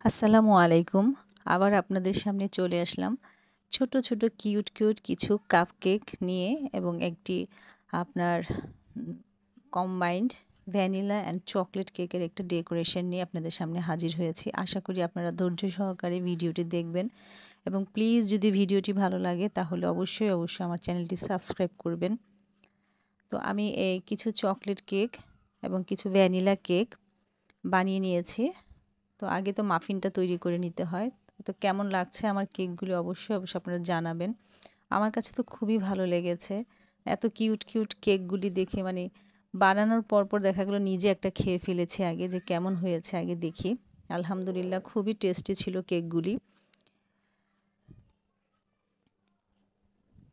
আসসালামু আলাইকুম। আবার আপনাদের সামনে চলে আসলাম ছোট ছোট কিউট কিছু কাপকেক নিয়ে এবং একটি আপনার কম্বাইন্ড ভ্যানিলা অ্যান্ড চকলেট কেকের একটা ডেকোরেশন নিয়ে আপনাদের সামনে হাজির হয়েছি। আশা করি আপনারা ধৈর্য সহকারে ভিডিওটি দেখবেন এবং প্লিজ যদি ভিডিওটি ভালো লাগে তাহলে অবশ্যই আমার চ্যানেলটি সাবস্ক্রাইব করবেন। তো আমি এই কিছু চকলেট কেক এবং কিছু ভ্যানিলা কেক বানিয়ে নিয়েছি। তো আগে তো মাফিনটা তৈরি করে নিতে হয়। তো কেমন লাগছে আমার কেকগুলি অবশ্যই আপনারা জানাবেন। আমার কাছে তো খুবই ভালো লেগেছে। এত কিউট কেকগুলি দেখে মানে বানানোর পর দেখা গেল নিজে একটা খেয়ে ফেলেছি আগে, যে কেমন হয়েছে আগে দেখি। আলহামদুলিল্লাহ খুবই টেস্টি ছিল কেকগুলি।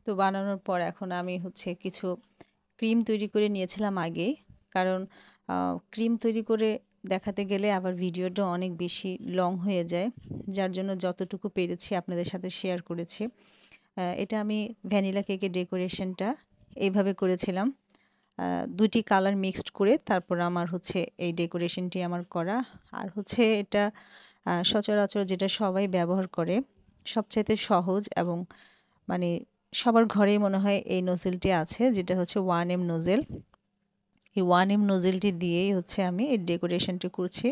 তো বানানোর পর এখন আমি কিছু ক্রিম তৈরি করে নিয়েছিলাম আগে, কারণ ক্রিম তৈরি করে দেখাতে গেলে আবার ভিডিওটা অনেক বেশি লং হয়ে যায়, যার জন্য যতটুকু পেরেছি আপনাদের সাথে শেয়ার করেছি। এটা আমি ভ্যানিলা কেকের ডেকোরেশনটা এইভাবে করেছিলাম, দুটি কালার মিক্সড করে তারপর আমার এই ডেকোরেশনটি আমার করা। আর এটা সচরাচর যেটা সবাই ব্যবহার করে, সবচাইতে সহজ এবং মানে সবার ঘরেই মনে হয় এই নোজেলটি আছে, যেটা 1M নোজেল। এই 1M নোজেলটি দিয়েই আমি এই ডেকোরেশনটি করছি।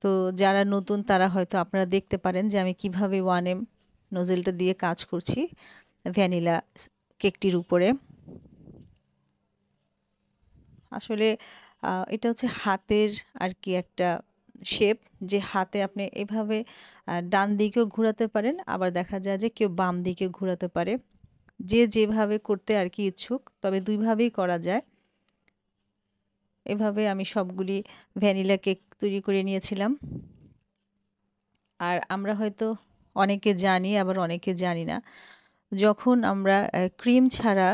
তো যারা নতুন তারা হয়তো আপনারা দেখতে পারেন যে আমি কিভাবে 1M নোজেলটা দিয়ে কাজ করছি ভ্যানিলা কেকটির উপরে। আসলে এটা হাতের আর কি একটা শেপ, যে হাতে আপনি এভাবে ডান দিকেও ঘোরাতে পারেন, আবার দেখা যায় যে কেউ বাম দিকে ঘোরাতে পারে, যে যেভাবে করতে আর কি ইচ্ছুক, তবে দুইভাবেই করা যায়। এভাবে আমি সবগুলি ভ্যানিলা কেক তৈরি করে নিয়েছিলাম। আর আমরা হয়তো অনেকে জানি আবার অনেকে জানি না, যখন আমরা ক্রিম ছাড়া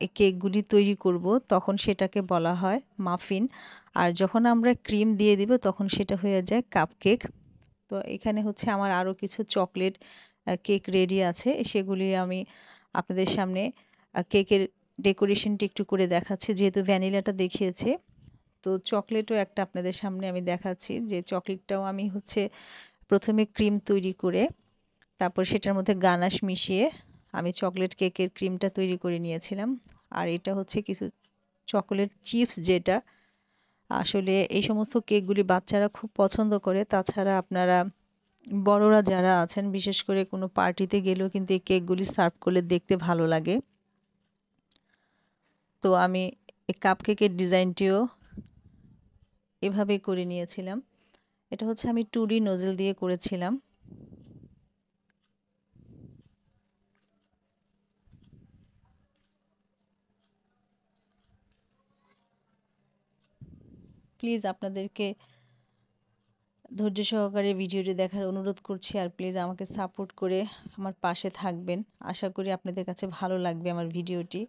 এই কেকগুলি তৈরি করব তখন সেটাকে বলা হয় মাফিন, আর যখন আমরা ক্রিম দিয়ে দিব তখন সেটা হয়ে যায় কাপকেক। তো এখানে আমার আরও কিছু চকলেট কেক রেডি আছে, সেগুলি আমি আপনাদের সামনে কেকের ডেকোরেশনটি একটু করে দেখাচ্ছি। যেহেতু ভ্যানিলাটা দেখিয়েছে, তো চকলেটও একটা আপনাদের সামনে আমি দেখাচ্ছি, যে চকলেটটাও আমি প্রথমে ক্রিম তৈরি করে তারপর সেটার মধ্যে গানাশ মিশিয়ে আমি চকলেট কেকের ক্রিমটা তৈরি করে নিয়েছিলাম। আর এটা কিছু চকলেট চিপস, যেটা আসলে এই সমস্ত কেকগুলি বাচ্চারা খুব পছন্দ করে। তাছাড়া আপনারা বড়রা যারা আছেন, বিশেষ করে কোনো পার্টিতে গেলেও কিন্তু এই কেকগুলি সার্ভ করলে দেখতে ভালো লাগে। তো আমি এই কাপকেকের ডিজাইনটিও এভাবেই করে নিয়েছিলাম। এটা আমি 2D নোজেল দিয়ে করেছিলাম। প্লিজ আপনাদেরকে ধৈর্য সহকারে ভিডিওটি দেখার অনুরোধ করছি, আর প্লিজ আমাকে সাপোর্ট করে আমার পাশে থাকবেন। আশা করি আপনাদের কাছে ভালো লাগবে আমার ভিডিওটি।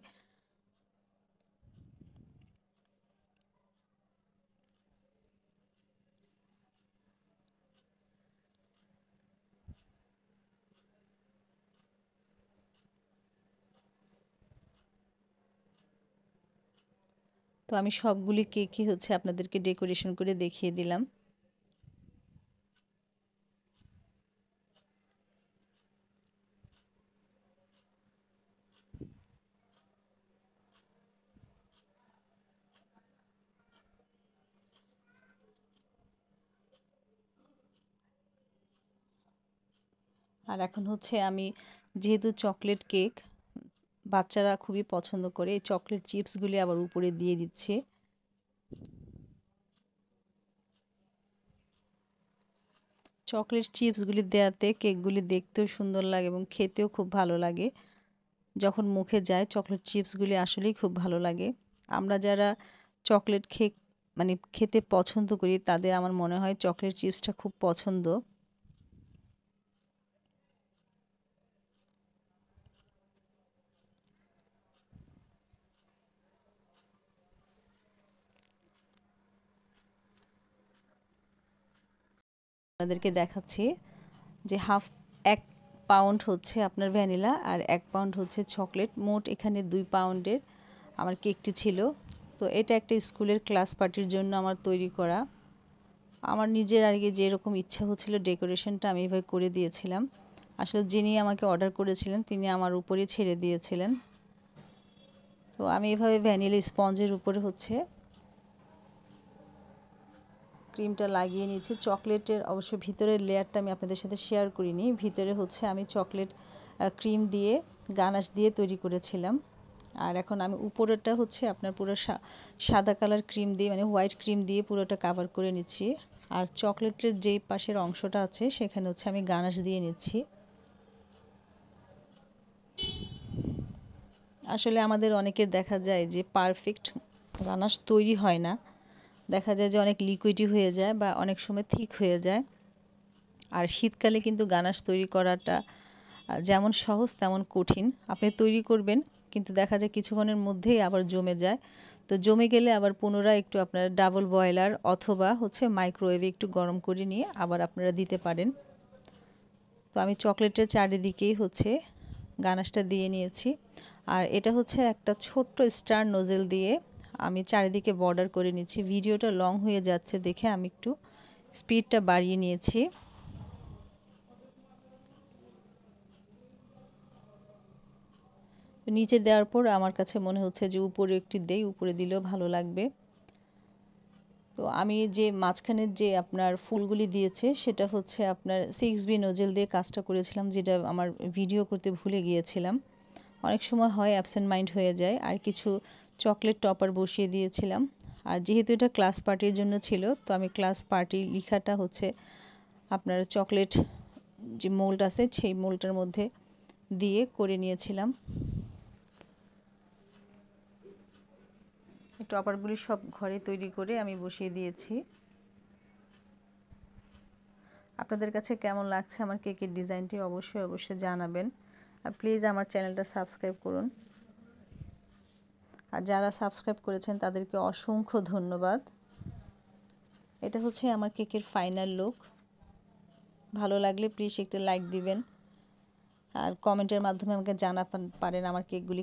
তো আমি সবগুলি কেকই আপনাদেরকে ডেকোরেশন করে দেখিয়ে দিলাম। আর এখন আমি যেহেতু চকলেট কেক বাচ্চারা খুবই পছন্দ করে, এই চকলেট চিপসগুলি আবার উপরে দিয়ে দিচ্ছে। চকলেট চিপসগুলি দেওয়াতে কেকগুলি দেখতেও সুন্দর লাগে এবং খেতেও খুব ভালো লাগে। যখন মুখে যায় চকলেট চিপসগুলি আসলেই খুব ভালো লাগে। আমরা যারা চকলেট খেতে পছন্দ করি, তাদের আমার মনে হয় চকলেট চিপসটা খুব পছন্দ। আপনাদেরকে দেখাচ্ছি যে এক পাউন্ড আপনার ভ্যানিলা আর 1 পাউন্ড চকলেট, মোট এখানে 2 পাউন্ডের আমার কেকটি ছিল। তো এটা একটা স্কুলের ক্লাস পার্টির জন্য আমার তৈরি করা। আমার নিজের আর কি যেরকম ইচ্ছা হচ্ছিল ডেকোরেশনটা আমি এভাবে করে দিয়েছিলাম। আসলে যিনি আমাকে অর্ডার করেছিলেন তিনি আমার উপরে ছেড়ে দিয়েছিলেন। তো আমি এভাবে ভ্যানিলা স্পঞ্জের উপরে হচ্ছে ক্রিমটা লাগিয়ে নিচ্ছি। চকলেটের অবশ্য ভিতরের লেয়ারটা আমি আপনাদের সাথে শেয়ার করিনি। ভিতরে হচ্ছে আমি চকলেট ক্রিম দিয়ে গানাশ দিয়ে তৈরি করেছিলাম। আর এখন আমি উপরেরটা হচ্ছে আপনার পুরো সাদা কালার ক্রিম দিয়ে মানে হোয়াইট ক্রিম দিয়ে পুরোটা কাভার করে নিচ্ছি। আর চকলেটের যেই পাশের অংশটা আছে সেখানে হচ্ছে আমি গানাশ দিয়ে নিচ্ছি। আসলে আমাদের অনেকের দেখা যায় যে পারফেক্ট গানাশ তৈরি হয় না, দেখা যায় যে অনেক লিকুইডি হয়ে যায় বা অনেক সময় থিক হয়ে যায়। আর শীতকালে কিন্তু গানাশ তৈরি করাটা যেমন সহজ তেমন কঠিন। আপনি তৈরি করবেন কিন্তু দেখা যায় কিছুক্ষণের মধ্যেই আবার জমে যায়। তো জমে গেলে আবার পুনরায় একটু আপনার ডাবল বয়লার অথবা হচ্ছে মাইক্রোওয়েভে একটু গরম করে নিয়ে আবার আপনারা দিতে পারেন। তো আমি চকলেটের চারিদিকেই হচ্ছে গানাশটা দিয়ে নিয়েছি। আর এটা হচ্ছে একটা ছোট্ট স্টার নোজেল দিয়ে আমি চারিদিকে বর্ডার করে নিচ্ছি। ভিডিওটা লং হয়ে যাচ্ছে দেখে আমি একটু স্পিডটা বাড়িয়ে নিয়েছি। নিচে দেওয়ার পর আমার কাছে মনে হচ্ছে যে উপরে একটি দেই, উপরে দিলেও ভালো লাগবে। তো আমি যে মাঝখানের যে আপনার ফুলগুলি দিয়েছে সেটা হচ্ছে আপনার 6B নোজেল দিয়ে কাজটা করেছিলাম, যেটা আমার ভিডিও করতে ভুলে গিয়েছিলাম। অনেক সময় হয় অ্যাবসেন্ট মাইন্ড হয়ে যায়। আর কিছু চকলেট টপার বসিয়ে দিয়েছিলাম। আর যেহেতু এটা ক্লাস পার্টির জন্য ছিল তো আমি ক্লাস পার্টি লেখাটা হচ্ছে আপনার চকলেট যে মোল্ড আছে সেই মোল্ডটার মধ্যে দিয়ে করে নিয়েছিলাম। টপারগুলি সব ঘরে তৈরি করে আমি বসিয়ে দিয়েছি। আপনাদের কাছে কেমন লাগছে আমার কেকের ডিজাইনটি অবশ্যই জানাবেন। আর প্লিজ আমার চ্যানেলটা সাবস্ক্রাইব করুন। আর যারা সাবস্ক্রাইব করেছেন তাদেরকে অসংখ্য ধন্যবাদ। এটা হচ্ছে আমার কেকের ফাইনাল লুক। ভালো লাগলে প্লিজ একটা লাইক দিবেন আর কমেন্টের মাধ্যমে আমাকে জানাতে পারেন আমার কেকগুলি